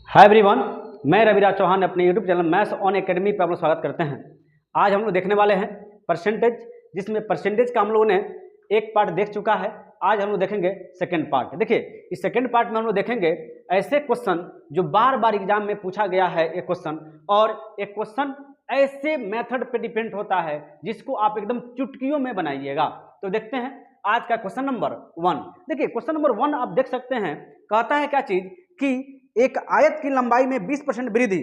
Hi everyone, मैं रविराज चौहान अपने YouTube channel maths on academy पर आप लोग स्वागत करते हैं। आज हम लोग देखने वाले हैं परसेंटेज, जिसमें परसेंटेज का हम लोगों ने एक पार्ट देख चुका है। आज हम लोग देखेंगे सेकंड पार्ट। देखिए, इस सेकंड पार्ट में हम लोग देखेंगे ऐसे क्वेश्चन जो बार बार एग्जाम में पूछा गया है एक क्वेश्चन, और एक क्वेश्चन ऐसे मेथड पे डिपेंड होता है जिसको आप एकदम चुटकियों में बनाइएगा। तो देखते हैं आज का क्वेश्चन नंबर 1। देखिए, क्वेश्चन नंबर 1 आप देख सकते हैं, कहता है क्या चीज कि एक आयत की लंबाई में 20% वृद्धि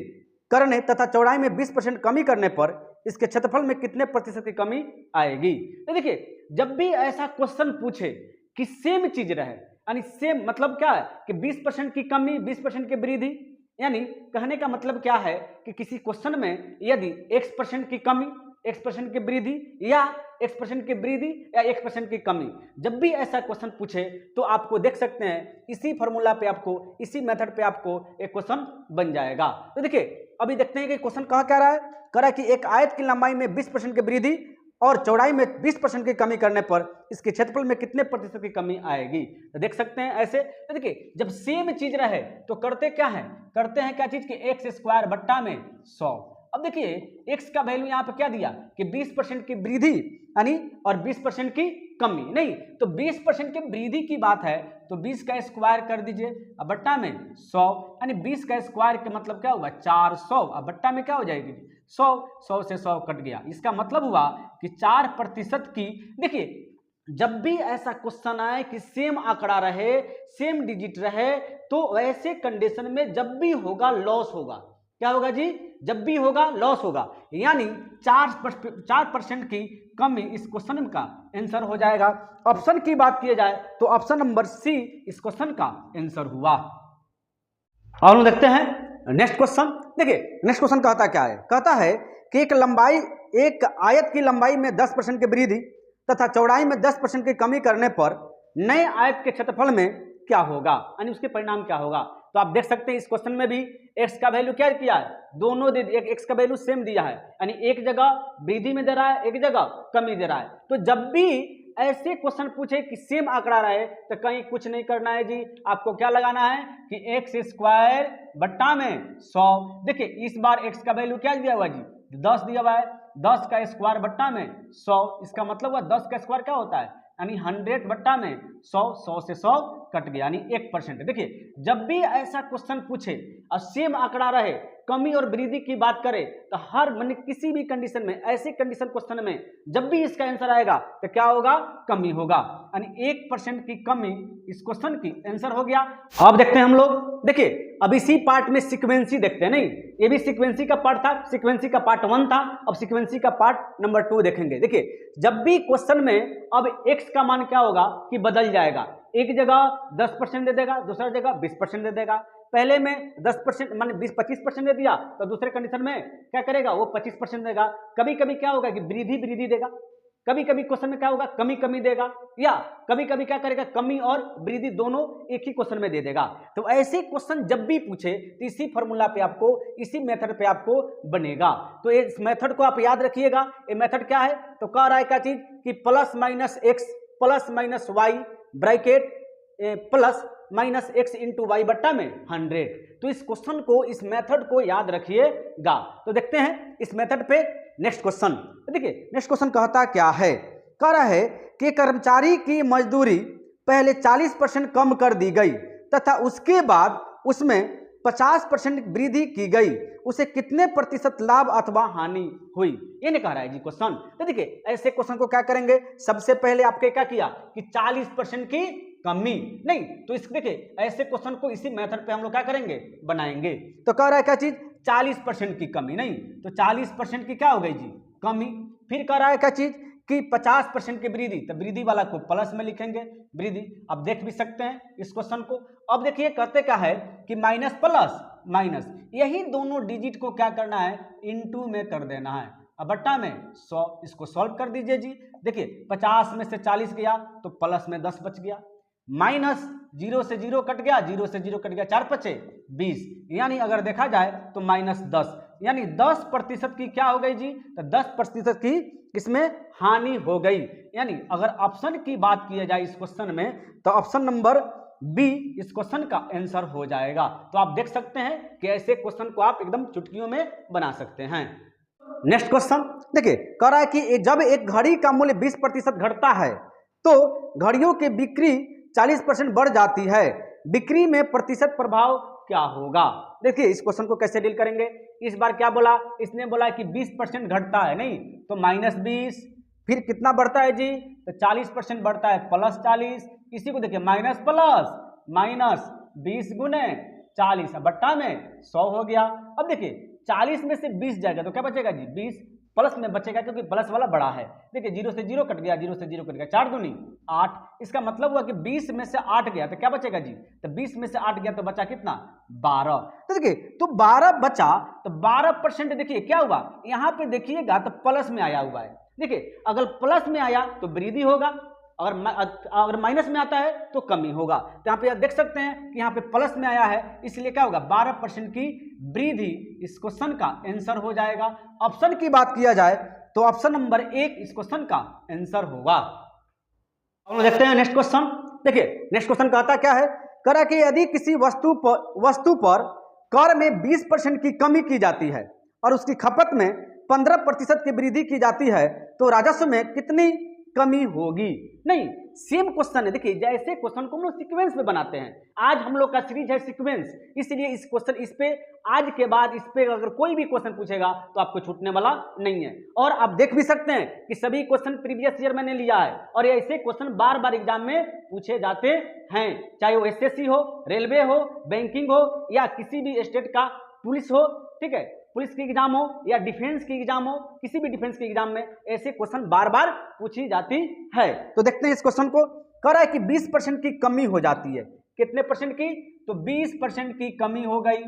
करने तथा चौड़ाई में 20% कमी करने पर इसके क्षेत्रफल में कितने प्रतिशत की कमी आएगी। तो देखिए, जब भी ऐसा क्वेश्चन पूछे कि सेम चीज रहे, यानी सेम मतलब क्या है कि 20% की कमी 20% की वृद्धि, यानी कहने का मतलब क्या है कि किसी क्वेश्चन में यदि x% की कमी, x% की वृद्धि या x% की वृद्धि या x% की कमी, जब भी ऐसा क्वेश्चन पूछे तो आपको देख सकते हैं इसी फॉर्मूला पे आपको, इसी मेथड पे आपको एक क्वेश्चन बन जाएगा। तो देखिए, अभी देखते हैं कि क्वेश्चन कहा क्या रहा है। कह रहा है कि एक आयत की लंबाई में 20% की वृद्धि और चौड़ाई में 20% की कमी करने पर इसके क्षेत्रफल में कितने प्रतिशत की कमी आएगी। तो देख सकते हैं ऐसे। तो देखिए, जब सेम चीज रहे तो करते क्या है, करते हैं क्या चीज कि एक्स स्क्वायर बट्टा में 100। अब देखिए, x का वैल्यू यहाँ पे क्या दिया कि 20% की वृद्धि यानी और 20% की कमी, नहीं तो 20% की वृद्धि की बात है तो 20 का स्क्वायर कर दीजिए, अब बट्टा में 100, यानी 20 का स्क्वायर का मतलब क्या हुआ 400, अब बट्टा में क्या हो जाएगी 100, 100 से 100 कट गया। इसका मतलब हुआ कि 4% की। देखिए, जब भी ऐसा क्वेश्चन आए कि सेम आंकड़ा रहे, सेम डिजिट रहे, तो ऐसे कंडीशन में जब भी होगा लॉस होगा। क्या होगा जी, जब भी होगा लॉस होगा, यानी 4% की कमी इस क्वेश्चन का आंसर हो जाएगा। ऑप्शन की बात की जाए तो ऑप्शन नंबर सी इस क्वेश्चन का आंसर हुआ। और हम देखते हैं नेक्स्ट क्वेश्चन। देखिए, नेक्स्ट क्वेश्चन कहता क्या है, कहता है कि एक आयत की लंबाई में 10% की वृद्धि तथा चौड़ाई में 10% की कमी करने पर नए आयत के क्षेत्रफल में क्या होगा, यानी उसके परिणाम क्या होगा। तो आप देख सकते हैं इस क्वेश्चन में भी x का वैल्यू क्या किया है, दोनों दे एक x का वैल्यू सेम दिया है, यानी एक जगह वृद्धि में दे रहा है, एक जगह कमी दे रहा है। तो जब भी ऐसे क्वेश्चन पूछे कि सेम आंकड़ा रहे तो कहीं कुछ नहीं करना है जी, आपको क्या लगाना है कि एक्स स्क्वायर बट्टा में 100। देखिए, इस बार x का वैल्यू क्या दिया हुआ जी, 10 दिया हुआ है, 10 का स्क्वायर बट्टा में 100, इसका मतलब हुआ 10 का स्क्वायर क्या होता है, यानी 100 बट्टा में 100, 100 से 100 कट गया, यानी 1%। देखिए, जब भी ऐसा क्वेश्चन पूछे और सेम आंकड़ा रहे, कमी और वृद्धि की बात करें तो हर मन किसी भी कंडीशन में, ऐसे कंडीशन क्वेश्चन में जब भी इसका आंसर आएगा तो क्या होगा, कमी होगा, यानी 1% की कमी इस क्वेश्चन की आंसर हो गया। अब देखते हैं हम लोग। देखिए, अब इसी पार्ट में सीक्वेंसी देखते हैं, नहीं ये भी सीक्वेंसी का पार्ट था, सीक्वेंसी का पार्ट 1 था, अब सीक्वेंसी का पार्ट नंबर 2 देखेंगे। देखिए, जब भी क्वेश्चन में अब x का मान क्या होगा कि बदल जाएगा, एक जगह 10% दे देगा, दूसरा जगह 20% दे देगा। पहले में 10% मान 25% दे दिया तो दूसरे कंडीशन में क्या करेगा, वो 25% देगा। कभी कभी क्या होगा कि वृद्धि देगा, कभी कभी क्वेश्चन में क्या होगा कमी देगा, या कभी कभी क्या करेगा कमी और वृद्धि दोनों एक ही क्वेश्चन में दे देगा। तो ऐसे क्वेश्चन जब भी पूछे तो इसी फॉर्मूला पे आपको, इसी मेथड पे आपको बनेगा। तो इस मेथड को आप याद रखिएगा। ये मेथड क्या है, तो कह रहा है क्या चीज कि plus minus x plus minus y bracket plus minus x into y बट्टा में 100। तो इस क्वेश्चन को, इस मेथड को याद रखिएगा। तो देखते हैं इस मेथड पे नेक्स्ट क्वेश्चन। देखिए, नेक्स्ट क्वेश्चन कहता क्या है, कह रहा है कि कर्मचारी की मजदूरी पहले 40% कम कर दी गई तथा उसके बाद उसमें 50% वृद्धि की गई, उसे कितने प्रतिशत लाभ अथवा हानि हुई, ये नहीं कह रहा है जी क्वेश्चन। तो देखिए, ऐसे क्वेश्चन को क्या करेंगे, सबसे पहले आपके क्या किया कि 40% की कमी, नहीं तो इस देखिए ऐसे क्वेश्चन को इसी मेथड पे हम लोग क्या करेंगे, बनाएंगे। तो कह रहा है क्या चीज 40% की कमी, नहीं तो 40% की क्या हो गई जी, कमी। फिर कह रहा है क्या चीज कि 50% की वृद्धि, तो वृद्धि वाला को प्लस में लिखेंगे वृद्धि। अब देख भी सकते हैं इस क्वेश्चन को। अब देखिए कहते क्या है कि माइनस प्लस माइनस, यही दोनों डिजिट को क्या करना है, इनटू में कर देना है। अब बट्टा में 100, इसको सॉल्व कर दीजिए जी। देखिए, 50 में से 40 गया तो प्लस में 10 बच गया, माइनस 0 से 0 कट गया, 0 से 0 कट गया, 4 पचे 20, यानी अगर देखा जाए तो माइनस 10, यानी 10% की क्या हो गई जी, तो 10% की इसमें हानि हो गई। यानी अगर ऑप्शन की बात की जाए इस क्वेश्चन में तो ऑप्शन नंबर बी इस क्वेश्चन का आंसर हो जाएगा। तो आप देख सकते हैं कि ऐसे क्वेश्चन को आप एकदम चुटकियों में बना सकते हैं। नेक्स्ट क्वेश्चन देखिए, कह रहा है कि जब एक घड़ी का मूल्य 20% घटता है तो घड़ियों की बिक्री 40% बढ़ जाती है, बिक्री में प्रतिशत प्रभाव क्या होगा। देखिए इस क्वेश्चन को कैसे डील करेंगे। इस बार क्या बोला, इसने बोला कि 20% घटता है, नहीं तो -20, फिर कितना बढ़ता है जी, तो 40% बढ़ता है, +40, इसी को देखिए माइनस प्लस माइनस 20 गुने 40, बट्टा में 100 हो गया। अब देखिए 40 में से 20 जाएगा तो क्या बचेगा जी, 20 प्लस में बचेगा क्योंकि प्लस वाला बड़ा है। देखिए 0 से 0 कट गया, 0 से 0 कट गया, 4 दूनी 8, इसका मतलब हुआ कि 20 में से 8 गया तो क्या बचेगा जी, तो 20 में से 8 गया तो बचा कितना, 12। तो देखिए तो 12 बचा, तो 12% देखिए क्या हुआ, यहाँ पे देखिएगा तो प्लस में आया हुआ है। देखिए अगर प्लस में आया तो वृद्धि होगा, अगर माइनस में आता है तो कमी होगा। तो यहाँ पे आप देख सकते हैं कि यहाँ पे प्लस में आया है, इसलिए क्या होगा, 12% की वृद्धि इस क्वेश्चन का आंसर हो जाएगा। ऑप्शन की बात किया जाए तो ऑप्शन नंबर 1 इस क्वेश्चन का आंसर होगा। अब देखते हैं नेक्स्ट क्वेश्चन। देखिए नेक्स्ट क्वेश्चन कहता क्या है, कह रहा कि यदि किसी वस्तु पर कर में 20% की कमी की जाती है और उसकी खपत में 15% की वृद्धि की जाती है तो राजस्व में कितनी कमी होगी। नहीं, सेम क्वेश्चन है। देखिए जैसे क्वेश्चन को हम लोग सीक्वेंस में बनाते हैं, आज हम लोग का सीरीज है सीक्वेंस, इसलिए इस क्वेश्चन इस पे आज के बाद इस पे अगर कोई भी क्वेश्चन पूछेगा तो आपको छूटने वाला नहीं है। और आप देख भी सकते हैं कि सभी क्वेश्चन प्रीवियस ईयर मैंने लिया है और ऐसे क्वेश्चन बार बार एग्जाम में पूछे जाते हैं, चाहे वो एसएससी हो, रेलवे हो, बैंकिंग हो या किसी भी स्टेट का पुलिस हो, ठीक है, पुलिस की एग्जाम हो या डिफेंस की एग्जाम हो, किसी भी डिफेंस की एग्जाम में ऐसे क्वेश्चन बार बार पूछी जाती है। तो देखते हैं इस क्वेश्चन को। कह रहा है कि 20% की कमी हो जाती है, कितने परसेंट की, तो 20% की कमी हो गई।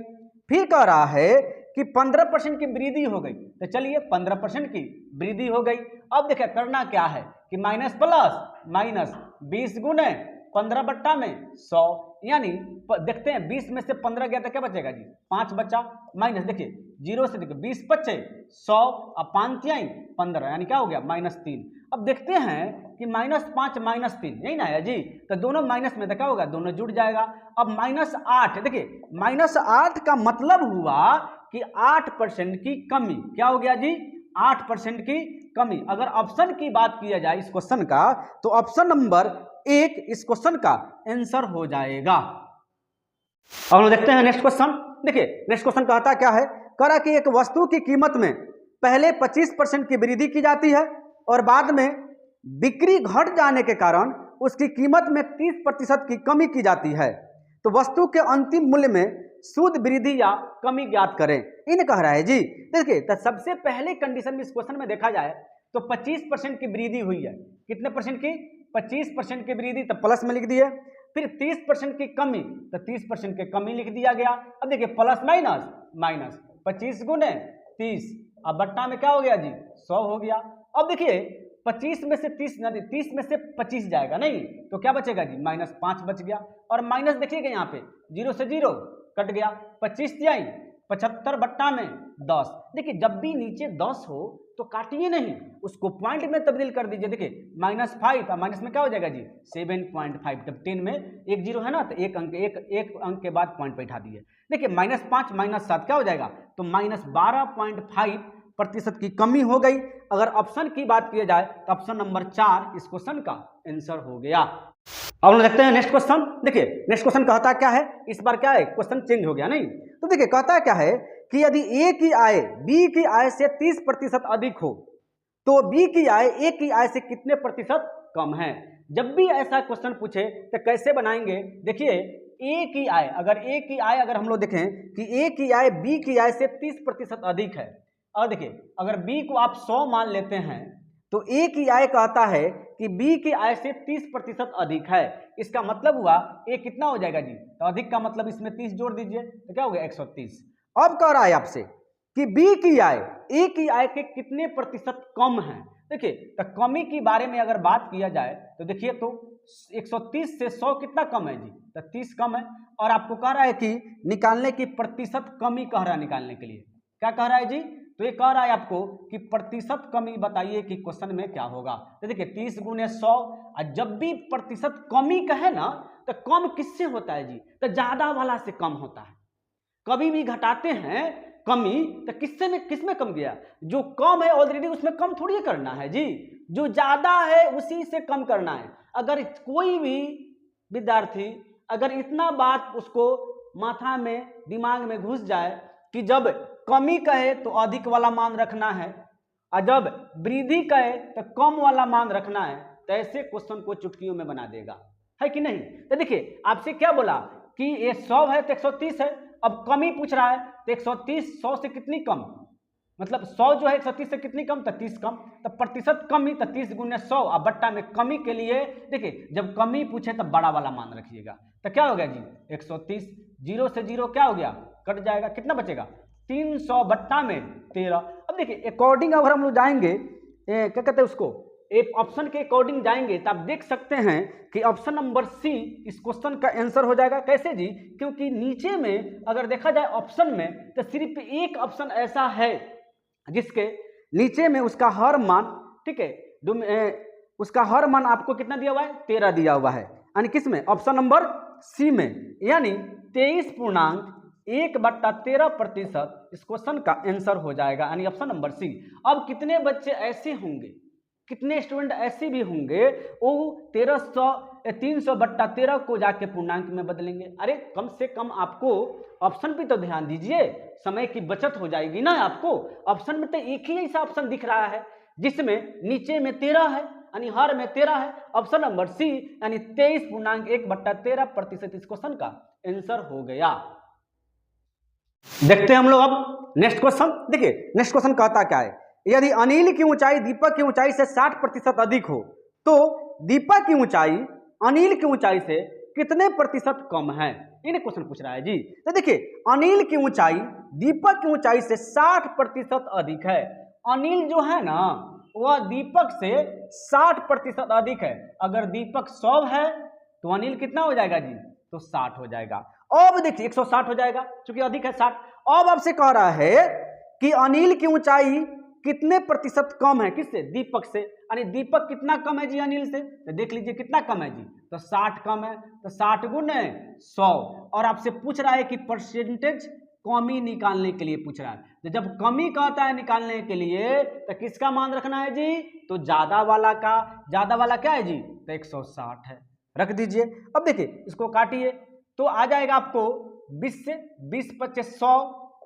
फिर कह रहा है कि 15% की वृद्धि हो गई, तो चलिए 15% की वृद्धि हो गई। अब देखिए करना क्या है कि माइनस प्लस माइनस 20 गुने 15 बट्टा में 100, यानी देखते हैं 20 में से 15 गया तो क्या बचेगा जी, 5 बचा, माइनस देखिए 0 से देखिए 20 बचे 100, अब 5 15, यानी क्या हो गया -3। अब देखते हैं कि -5 -3 यही ना है जी, तो दोनों माइनस में तो क्या होगा, दोनों जुड़ जाएगा। अब -8 देखिए -8 का मतलब हुआ कि 8% की कमी, क्या हो गया जी, 8% की कमी। अगर ऑप्शन की बात किया जाए इस क्वेश्चन का तो ऑप्शन नंबर 1 इस क्वेश्चन का आंसर हो जाएगा। अब हम देखते हैं नेक्स्ट क्वेश्चन। देखिए नेक्स्ट क्वेश्चन कहता क्या है, कह रहा कि एक वस्तु की कीमत में पहले 25% की वृद्धि की जाती है और बाद में बिक्री घट जाने के कारण उसकी कीमत में 30% की कमी की जाती है, तो वस्तु के अंतिम मूल्य में शुद्ध वृद्धि या कमी ज्ञात करें। इन कह रहा है जी। देखिए तो सबसे पहले कंडीशन में इस क्वेश्चन में देखा जाए तो 25% की वृद्धि हुई है, कितने परसेंट की, 25% की वृद्धि, तो प्लस में लिख दिए। फिर 30% की कमी, तो 30% की कमी लिख दिया गया। अब देखिए प्लस माइनस माइनस 25 गुने 30, अब बट्टा में क्या हो गया जी, 100 हो गया। अब देखिए 25 में से 30 नहीं, 30 में से 25 जाएगा, नहीं तो क्या बचेगा जी, -5 बच गया। और माइनस देखिएगा यहाँ पे 0 से 0 कट गया, 25 आई 75 बट्टा में 10। देखिए जब भी नीचे 10 हो तो काटिए नहीं, उसको पॉइंट में तब्दील कर दीजिए। देखिए -5, माइनस में क्या हो जाएगा जी, 7.5। जब 10 में एक 0 है ना तो एक अंक के बाद पॉइंट पे बैठा दिए। देखिए -5 -7 क्या हो जाएगा, तो -12.5% की कमी हो गई। अगर ऑप्शन की बात की जाए तो ऑप्शन नंबर 4 इस क्वेश्चन का आंसर हो गया। अब हम देखते हैं नेक्स्ट क्वेश्चन। देखिए नेक्स्ट क्वेश्चन कहता क्या है, इस बार क्या है, क्वेश्चन चेंज हो गया, नहीं तो देखिए कहता क्या है कि यदि ए की आय बी की आय से 30% अधिक हो तो बी की आय ए की आय से कितने प्रतिशत कम है। जब भी ऐसा क्वेश्चन पूछे तो कैसे बनाएंगे, देखिए ए की आय, अगर हम लोग देखें कि ए की आय बी की आय से 30% अधिक है, और देखिए अगर बी को आप 100 मान लेते हैं तो ए की आय कहता है कि बी की आय से 30% अधिक है। इसका मतलब हुआ ए कितना हो जाएगा जी, तो अधिक का मतलब इसमें 30 जोड़ दीजिए तो क्या हो गया 130। अब कह रहा है आपसे कि बी की आय ए की आय के कितने प्रतिशत कम है। देखिए तो कमी के बारे में अगर बात किया जाए तो देखिए तो 130 से 100 कितना कम है जी, तो 30 कम है। और आपको कह रहा है कि निकालने की प्रतिशत कमी कह रहा है, निकालने के लिए क्या कह रहा है जी, तो ये कह रहा है आपको कि प्रतिशत कमी बताइए कि क्वेश्चन में क्या होगा। तो देखिए 30 गुने 100, और जब भी प्रतिशत कमी कहे ना तो कम किससे होता है जी? तो ज्यादा वाला से कम होता है। कभी भी घटाते हैं कमी तो किसमें कम गया? जो कम है ऑलरेडी उसमें कम थोड़ी करना है जी, जो ज्यादा है उसी से कम करना है। अगर कोई भी विद्यार्थी अगर इतना बात उसको माथा में दिमाग में घुस जाए कि जब कमी कहे तो अधिक वाला मान रखना है और जब वृद्धि कहे तो कम वाला मान रखना है, तो ऐसे क्वेश्चन को चुटकियों में बना देगा, है कि नहीं? तो देखिए आपसे क्या बोला कि ये 100 है तो 130 है, अब कमी पूछ रहा है तो 130 100 से कितनी कम, मतलब 100 जो है 130 से कितनी कम? तो 30 कम। तो प्रतिशत कमी तो 30 गुने 100 और बट्टा में कमी के लिए देखिए जब कमी पूछे तब बड़ा वाला मान रखिएगा। तो क्या हो गया जी? 130, 0 से 0 क्या हो गया? कट जाएगा। कितना बचेगा? 300 बट्टा में 13। अब देखिए अकॉर्डिंग अगर हम लोग जाएंगे क्या कहते हैं उसको, एक ऑप्शन के अकॉर्डिंग जाएंगे तो आप देख सकते हैं कि ऑप्शन नंबर सी इस क्वेश्चन का आंसर हो जाएगा। कैसे जी? क्योंकि नीचे में अगर देखा जाए ऑप्शन में तो सिर्फ एक ऑप्शन ऐसा है जिसके नीचे में उसका हर मान, ठीक है, उसका हर मान आपको कितना दिया हुआ है? 13 दिया हुआ है, यानी किस में? ऑप्शन नंबर सी में, यानी 23.1/13% इस क्वेश्चन का आंसर हो जाएगा, यानी ऑप्शन नंबर सी। अब कितने बच्चे ऐसे होंगे, कितने स्टूडेंट ऐसे भी होंगे वो 300/13 को जाके पूर्णांक में बदलेंगे? अरे कम से कम आपको ऑप्शन पे तो ध्यान दीजिए, समय की बचत हो जाएगी ना आपको। ऑप्शन में तो एक ही ऐसा ऑप्शन दिख रहा है जिसमें नीचे में 13 है, यानी हर में 13 है। ऑप्शन नंबर सी यानी 23.1/13% इस क्वेश्चन का आंसर हो गया। देखते हैं हम लोग अब नेक्स्ट क्वेश्चन। देखिए नेक्स्ट क्वेश्चन कहता क्या है, यदि अनिल की ऊंचाई दीपक की ऊंचाई से 60% अधिक हो तो दीपक की ऊंचाई अनिल की ऊंचाई से कितने प्रतिशत कम है? इन्हें क्वेश्चन पूछ रहा है जी। तो देखिए अनिल की ऊंचाई दीपक की ऊंचाई से 60% अधिक है। अनिल जो है ना वह दीपक से 60% अधिक है। अगर दीपक 100 है तो अनिल कितना हो जाएगा जी? तो 60 हो जाएगा। अब देखिए 160 हो जाएगा क्योंकि अधिक है 60। अब आपसे कह रहा है कि अनिल की ऊंचाई कितने प्रतिशत कम है? किससे? दीपक से। यानी दीपक कितना कम है जी अनिल से? तो देख लीजिए कितना कम है जी? तो 60 कम है, तो 60 गुने 100। और आपसे पूछ रहा है कि परसेंटेज कमी निकालने के लिए पूछ रहा है। तो जब कमी कहता है निकालने के लिए तो किसका मान रखना है जी? तो ज्यादा वाला का। ज्यादा वाला क्या है जी? तो 160 है, रख दीजिए। अब देखिए इसको काटिए तो आ जाएगा आपको 20 से 20 25 100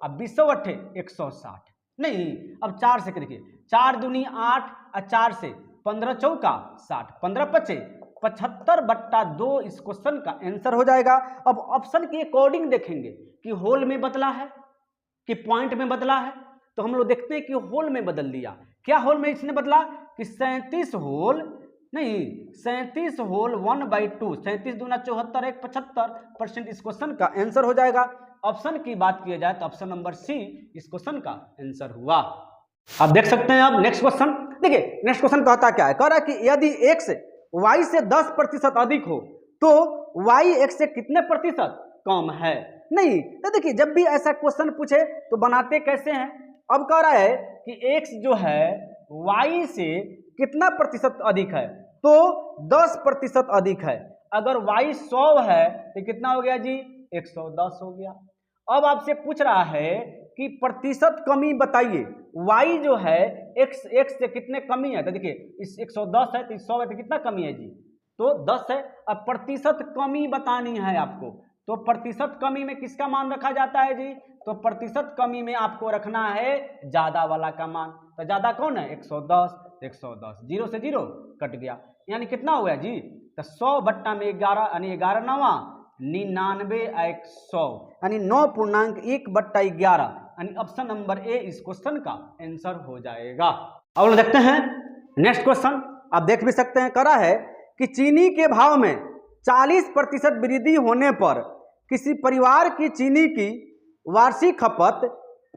अब 20 8 160 नहीं। अब 4 से देखिए 4 दूनी 8 और 4 से 15 चौका 60 15 25 75/2 इस क्वेश्चन का आंसर हो जाएगा। अब ऑप्शन के अकॉर्डिंग देखेंगे कि होल में बदला है कि पॉइंट में बदला है, तो हम लोग देखते हैं कि होल में बदल दिया। क्या होल में इसने बदला कि 37 होल नहीं 37 होल 1/2 37 दूना 74 1 75% इस क्वेश्चन का आंसर हो जाएगा। ऑप्शन की बात की जाए तो ऑप्शन नंबर सी इस क्वेश्चन का आंसर हुआ। आप देख सकते हैं अब नेक्स्ट क्वेश्चन। देखिए नेक्स्ट क्वेश्चन कहता क्या है? कह रहा है कि यदि x y से 10% अधिक हो तो y x से कितने प्रतिशत कम है? नहीं तो देखिए जब भी ऐसा क्वेश्चन पूछे तो बनाते कैसे हैं। अब कह रहा है कि x जो है y से कितना प्रतिशत अधिक है? तो 10% अधिक है। अगर y 100 है तो कितना हो गया जी? 110 हो गया। अब आपसे पूछ रहा है कि प्रतिशत कमी बताइए, y जो है x से कितने कमी है? तो देखिए इस 110 है तो 100 है तो कितना कमी है जी? तो 10 है। अब प्रतिशत कमी बतानी है आपको, तो प्रतिशत कमी में किसका मान रखा जाता है जी? तो प्रतिशत कमी में आपको रखना है ज्यादा वाला का मान। तो ज्यादा कौन है? 110। 110 0 से 0 कट गया, यानी कितना हो गया जी? तो 100 बट्टा में 11 यानी 11 9 99 1 100 यानी 9.1/11 यानी ऑप्शन नंबर ए इस क्वेश्चन का आंसर हो जाएगा। अब लोग देखते हैं नेक्स्ट क्वेश्चन। आप देख भी सकते हैं करा है कि चीनी के भाव में 40% वृद्धि होने पर किसी परिवार की चीनी की वार्षिक खपत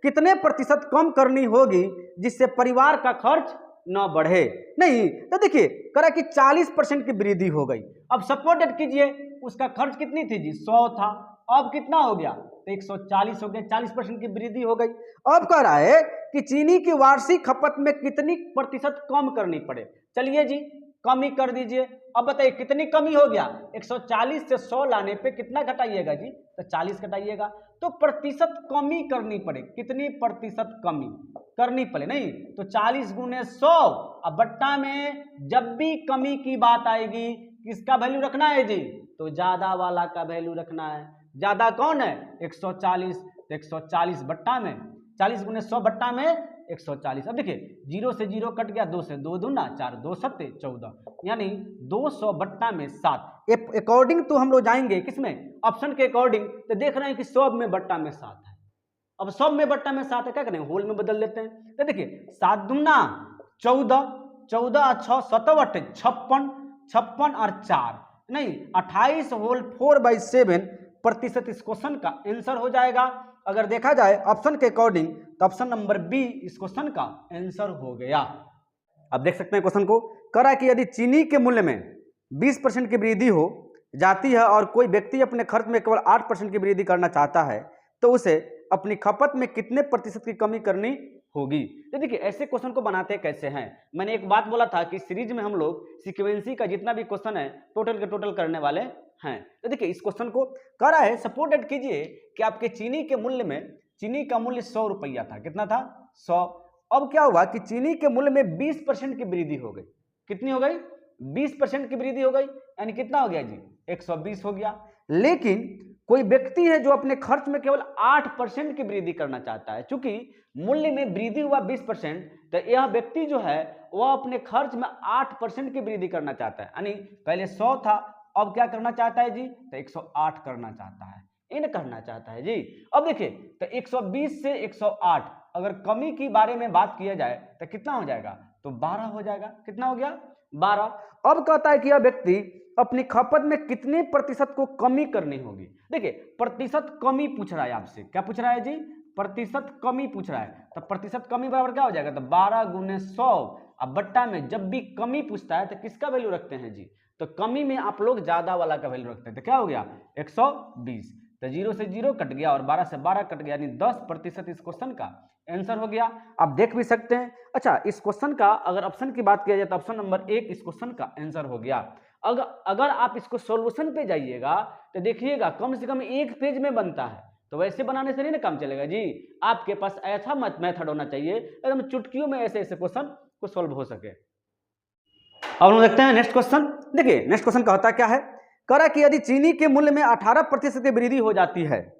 कितने प्रतिशत कम करनी होगी जिससे परिवार का खर्च न बढ़े? नहीं तो देखिए करा कि 40% की वृद्धि हो गई। अब सपोर्टेड कीजिए उसका खर्च कितनी थी जी? 100 था, अब कितना हो गया? तो 140 हो गया, 40% की वृद्धि हो गई। अब कह रहा है कि चीनी की वार्षिक खपत में कितनी प्रतिशत कम करनी पड़े। चलिए जी कमी कर दीजिए। अब बताइए कितनी कमी हो गया, 140 से 100 लाने पे कितना घटाइएगा जी, तो 40 घटाइएगा। तो प्रतिशत कमी करनी पड़े, कितनी प्रतिशत कमी करनी पड़े, नहीं तो 40 गुने 100। अब बट्टा में जब भी कमी की बात आएगी किसका वैल्यू रखना है जी, तो ज्यादा वाला का वैल्यू रखना है। ज्यादा कौन है, 140, 140 बट्टा में 40 गुने 100 बट्टा में 140। अब देखिए 0 से 0 कट गया, 2 से 2 दूना 4, 2 सत्ते 14, यानी 200 बट्टा में 7। अकॉर्डिंग तो हम लोग जाएंगे किसमें, ऑप्शन के अकॉर्डिंग, तो देख रहे हैं कि 100 में बट्टा में 7 है। अब 100 में बट्टा में 7 है, क्या करें, होल में बदल लेते हैं। तो देखिए 7 दूना 14, 14 और 6 27, 56, 56 और 4 नहीं 28 होल 4/7 प्रतिशत इस क्वेश्चन का आंसर हो जाएगा। अगर देखा जाए ऑप्शन के अकॉर्डिंग तो ऑप्शन नंबर बी इस क्वेश्चन का आंसर हो गया। अब देख सकते हैं क्वेश्चन को, कह रहा है कि यदि चीनी के मूल्य में 20% की वृद्धि हो जाती है और कोई व्यक्ति अपने खर्च में केवल 8% की वृद्धि करना चाहता है तो उसे अपनी खपत में कितने प्रतिशत की कमी करनी होगी। तो देखिए ऐसे क्वेश्चन को बनाते कैसे हैं, मैंने एक बात बोला था कि सीरीज में हम लोग सीक्वेंसी का जितना भी क्वेश्चन है टोटल के टोटल करने वाले हैं। तो देखिए इस क्वेश्चन को कह रहा है, सपोज दैट कीजिए कि आपके चीनी के मूल्य में, चीनी का मूल्य 100 रुपया था, कितना था 100। अब क्या हुआ कि चीनी के मूल्य में 20% की वृद्धि हो गई, कितनी हो गई 20% की वृद्धि हो गई, यानी कितना हो गया जी 120 हो गया। लेकिन कोई व्यक्ति है जो अपने खर्च में केवल 8% की वृद्धि करना चाहता है, चूंकि मूल्य में वृद्धि हुआ 20%, तो यह व्यक्ति जो है वह अपने खर्च में 8% की वृद्धि करना चाहता है, यानी पहले 100 था अब क्या करना चाहता है जी, तो 108 करना चाहता है, इन करना चाहता है जी। अब देखिए तो 120 से 108 अगर कमी की बारे में बात किया जाए तो कितना हो जाएगा, तो 12 हो जाएगा। कितना हो गया 12। अब कहता है कि यह व्यक्ति अपनी खपत में कितने प्रतिशत को कमी करनी होगी। देखिए प्रतिशत कमी पूछ रहा है आपसे, क्या पूछ रहा है जी, प्रतिशत कमी पूछ रहा है। तो प्रतिशत कमी बराबर क्या हो जाएगा, तो 12 गुने 100। अब बट्टा में जब भी कमी पूछता है तो किसका वैल्यू रखते हैं जी, तो कमी में आप लोग ज्यादा वाला का वैल्यू रखते हैं। तो क्या हो गया 120, तो 0 से 0 कट गया और 12 से 12 कट गया, यानी 10% इस क्वेश्चन का आंसर हो गया। आप देख भी सकते हैं। अच्छा इस क्वेश्चन का अगर ऑप्शन की बात किया जाए तो ऑप्शन नंबर 1 इस क्वेश्चन का आंसर हो गया। अगर आप इसको सॉल्यूशन पे जाइएगा तो देखिएगा कम से कम एक पेज में बनता है, तो वैसे बनाने से नहीं ना काम चलेगा जी, आपके पास ऐसा मेथड होना चाहिए एकदम चुटकियों में ऐसे ऐसे क्वेश्चन को सॉल्व हो सके। अब हम देखते हैं नेक्स्ट क्वेश्चन। देखिए नेक्स्ट क्वेश्चन कहता क्या है, कह रहा कि यदि चीनी के मूल्य में 18% की वृद्धि हो जाती है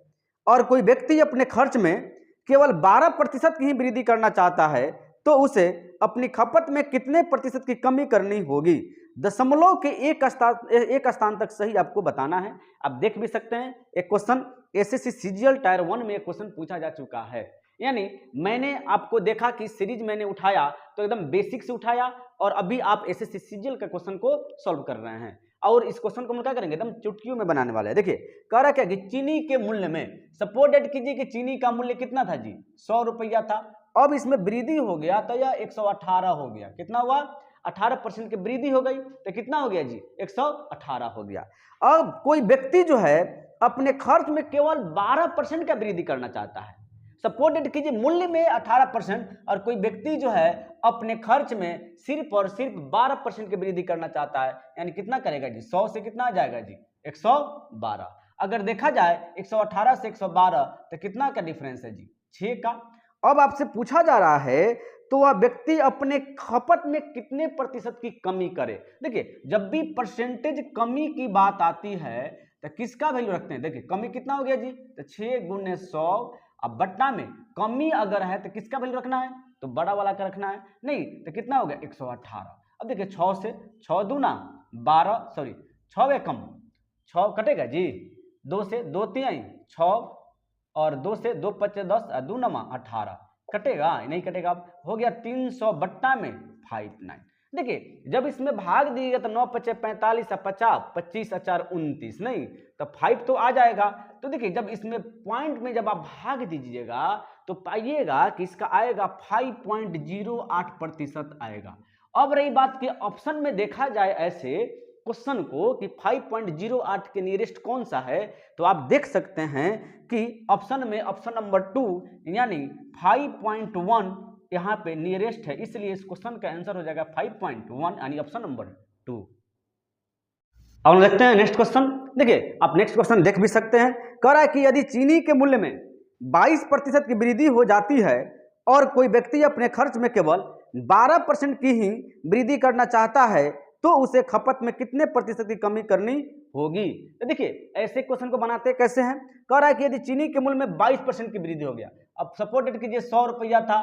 और कोई व्यक्ति अपने खर्च में केवल 12% की ही वृद्धि करना चाहता है तो उसे अपनी खपत में कितने प्रतिशत की कमी करनी होगी। दशमलव के एक स्थान तक सही आपको बताना है। आप देख भी सकते हैं एक क्वेश्चन एसएससी सीजीएल टायर 1 में एक क्वेश्चन पूछा जा चुका है, यानी मैंने आपको देखा कि सीरीज मैंने उठाया तो एकदम बेसिक से उठाया और अभी आप एसएससी सीजीएल का क्वेश्चन को सॉल्व कर रहे हैं और इस क्वेश्चन को हम क्या करेंगे एकदम चुटकियों में बनाने वाले हैं। देखिए कह रहा क्या कि चीनी के मूल्य में, सपोज दैट कीजिए कि चीनी का मूल्य कितना था जी 100 रुपया था, अब इसमें वृद्धि हो गया तो यह 118 हो गया। कितना हुआ 18% की वृद्धि हो गई तो कितना हो गया जी 118 हो गया। अब कोई व्यक्ति जो है अपने खर्च में केवल 12% का वृद्धि करना चाहता है, सपोज दैट कीजिए मूल्य में 18% और कोई व्यक्ति जो है अपने खर्च में सिर्फ और सिर्फ 12% की वृद्धि करना चाहता है, यानी कितना करेगा जी 100 से कितना आ जाएगा जी 112। अगर देखा जाए 118 से 112 तो कितना का डिफरेंस है जी 6 का। अब आपसे पूछा जा रहा है तो वह व्यक्ति अपने खपत में कितने प्रतिशत की कमी करे। देखिए जब भी परसेंटेज कमी की बात आती है तो किसका वैल्यू रखते हैं। देखिए कमी कितना हो गया जी, तो 6 गुने 100। अब बट्टा में कमी अगर है तो किसका वैल्यू रखना है, तो बड़ा वाला का रखना है, नहीं तो कितना हो गया 118। अब देखिए 6 से 6 दूना 12, सॉरी 6 एकम 6 कटेगा जी, 2 से 2 तिहाई 6 और 2 से 2 पच्चे 10 और 2 नमा 18 कटेगा, नहीं कटेगा। अब हो गया 300 बट्टा में 59। देखिए जब इसमें भाग दिएगा तो 9 पच्चे 45 और 50 25 और 4 29, नहीं तो 5 तो आ जाएगा। तो देखिए जब इसमें पॉइंट में जब आप भाग दीजिएगा तो पाइएगा कि इसका आएगा 5.08% आएगा। अब रही बात कि ऑप्शन में देखा जाए ऐसे क्वेश्चन को कि 5.08 के नियरेस्ट कौन सा है, तो आप देख सकते हैं कि ऑप्शन में ऑप्शन नंबर 2 यानी 5.1 यहाँ पे नियरेस्ट है, इसलिए इस क्वेश्चन का आंसर हो जाएगा 5.1 यानी ऑप्शन नंबर 2। अब हम देखते हैं नेक्स्ट क्वेश्चन। देखिए आप नेक्स्ट क्वेश्चन देख भी सकते हैं। कह रहा है कि यदि चीनी के मूल्य में 22% की वृद्धि हो जाती है और कोई व्यक्ति अपने खर्च में केवल 12% की ही वृद्धि करना चाहता है तो उसे खपत में कितने प्रतिशत की कमी करनी होगी। तो देखिए ऐसे क्वेश्चन को बनाते कैसे हैं। कह रहा है कि यदि चीनी के मूल्य में 22% की वृद्धि हो गया, अब सपोर्टेड कीजिए 100 रुपया था,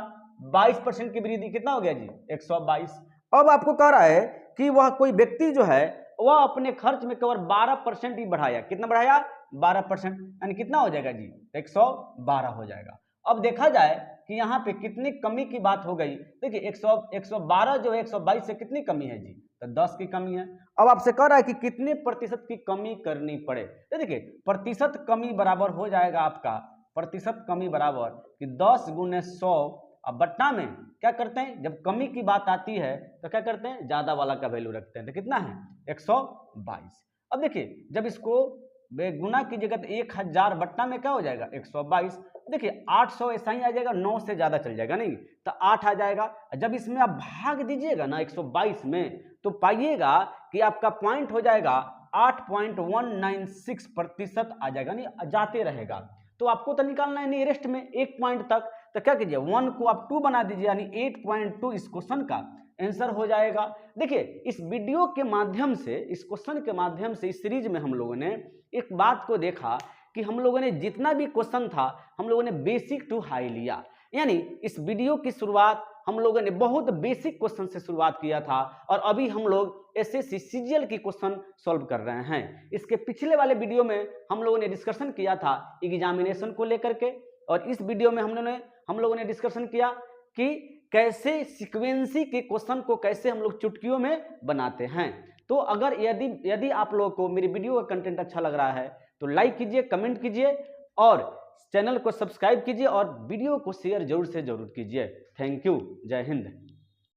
22% की वृद्धि कितना हो गया जी 122। अब आपको कह रहा है कि वह कोई व्यक्ति जो है वह अपने खर्च में केवल 12% ही बढ़ाया। कितना बढ़ाया 12%, यानी कितना हो जाएगा जी 112 हो जाएगा। अब देखा जाए कि यहाँ पे कितनी कमी की बात हो गई। देखिए 112 जो है 122 से कितनी कमी है जी, तो 10 की कमी है। अब आपसे कह रहा है कि कितने प्रतिशत की कमी करनी पड़े। तो देखिए प्रतिशत कमी बराबर हो जाएगा आपका, प्रतिशत कमी बराबर कि 10 गुने 100। अब बट्टा में क्या करते हैं, जब कमी की बात आती है तो क्या करते हैं ज्यादा वाला का वैल्यू रखते हैं। तो कितना है 122। अब देखिए जब इसको गुना कीजिएगा तो 1000 बट्टा में क्या हो जाएगा 122। देखिए 800 ऐसा ही आ जाएगा, 9 से ज्यादा चल जाएगा नहीं तो 8 आ जाएगा। जब इसमें आप भाग दीजिएगा ना 122 में तो पाइएगा कि आपका पॉइंट हो जाएगा 8.196% आ जाएगा, नहीं जाते रहेगा। तो आपको तो निकालना है नियरेस्ट में एक पॉइंट तक। तो क्या कीजिए 1 को आप 2 बना दीजिए, यानी 8.2 इस क्वेश्चन का आंसर हो जाएगा। देखिए इस वीडियो के माध्यम से, इस क्वेश्चन के माध्यम से, इस सीरीज में हम लोगों ने एक बात को देखा कि हम लोगों ने जितना भी क्वेश्चन था हम लोगों ने बेसिक टू हाई लिया। यानी इस वीडियो की शुरुआत हम लोगों ने बहुत बेसिक क्वेश्चन से शुरुआत किया था और अभी हम लोग एसएससी सीजीएल की क्वेश्चन सॉल्व कर रहे हैं। इसके पिछले वाले वीडियो में हम लोगों ने डिस्कशन किया था एग्जामिनेशन को लेकर के, और इस वीडियो में हम लोगों ने डिस्कशन किया कि कैसे सीक्वेंसी के क्वेश्चन को कैसे हम लोग चुटकियों में बनाते हैं। तो अगर यदि आप लोगों को मेरी वीडियो का कंटेंट अच्छा लग रहा है तो लाइक कीजिए, कमेंट कीजिए और चैनल को सब्सक्राइब कीजिए और वीडियो को शेयर जरूर से जरूर कीजिए। थैंक यू, जय हिंद।